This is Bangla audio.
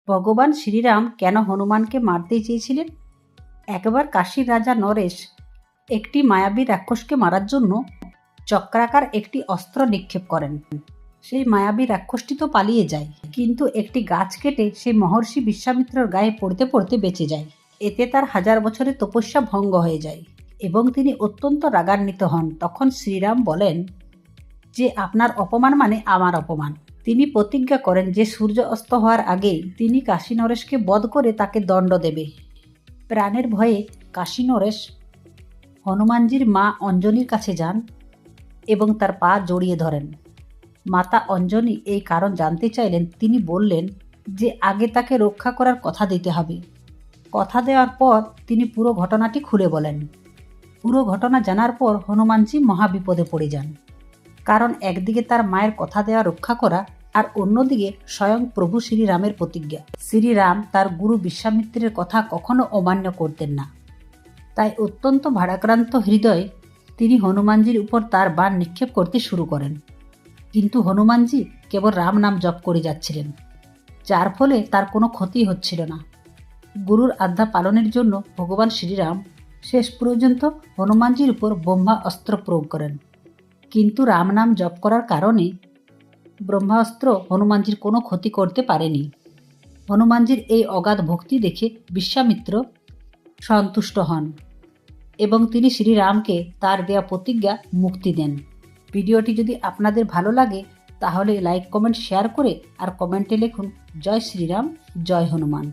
ভগবান শ্রীরাম কেন হনুমানকে মারতে চেয়েছিলেন? একবার কাশীর রাজা নরেশ একটি মায়াবী রাক্ষসকে মারার জন্য চক্রাকার একটি অস্ত্র নিক্ষেপ করেন। সেই মায়াবী রাক্ষসটি তো পালিয়ে যায়, কিন্তু একটি গাছ কেটে সেই মহর্ষি বিশ্বামিত্রর গায়ে পড়তে পড়তে বেঁচে যায়। এতে তার 1000 বছরের তপস্যা ভঙ্গ হয়ে যায় এবং তিনি অত্যন্ত রাগান্বিত হন। তখন শ্রীরাম বলেন যে আপনার অপমান মানে আমার অপমান। তিনি প্রতিজ্ঞা করেন যে সূর্য অস্ত হওয়ার আগেই তিনি কাশী নরেশকে বধ করে তাকে দণ্ড দেবে। প্রাণের ভয়ে কাশী নরেশ হনুমানজির মা অঞ্জনির কাছে যান এবং তার পা জড়িয়ে ধরেন। মাতা অঞ্জনি এই কারণ জানতে চাইলেন। তিনি বললেন যে আগে তাকে রক্ষা করার কথা দিতে হবে। কথা দেওয়ার পর তিনি পুরো ঘটনাটি খুলে বলেন। পুরো ঘটনা জানার পর হনুমানজি মহাবিপদে পড়ে যান, কারণ একদিকে তার মায়ের কথা দেওয়া রক্ষা করা আর অন্যদিকে স্বয়ং প্রভু শ্রীরামের প্রতিজ্ঞা। শ্রীরাম তার গুরু বিশ্বামিত্রের কথা কখনো অমান্য করতেন না। তাই অত্যন্ত ভারাক্রান্ত হৃদয়ে তিনি হনুমানজির উপর তার বাণ নিক্ষেপ করতে শুরু করেন। কিন্তু হনুমানজি কেবল রাম নাম জপ করে যাচ্ছিলেন, যার ফলে তার কোনো ক্ষতি হচ্ছিল না। গুরুর আজ্ঞা পালনের জন্য ভগবান শ্রীরাম শেষ পর্যন্ত হনুমানজির উপর ব্রহ্মাস্ত্র প্রয়োগ করেন। কিন্তু রাম নাম জপ করার কারণে ব্রহ্মাস্ত্র হনুমানজির কোনো ক্ষতি করতে পারেনি। হনুমানজির এই অগাধ ভক্তি দেখে বিশ্বামিত্র সন্তুষ্ট হন এবং তিনি শ্রীরামকে তার দেয়া প্রতিজ্ঞা মুক্তি দেন। ভিডিওটি যদি আপনাদের ভালো লাগে তাহলে লাইক, কমেন্ট, শেয়ার করে আর কমেন্টে লিখুন জয় শ্রীরাম, জয় হনুমান।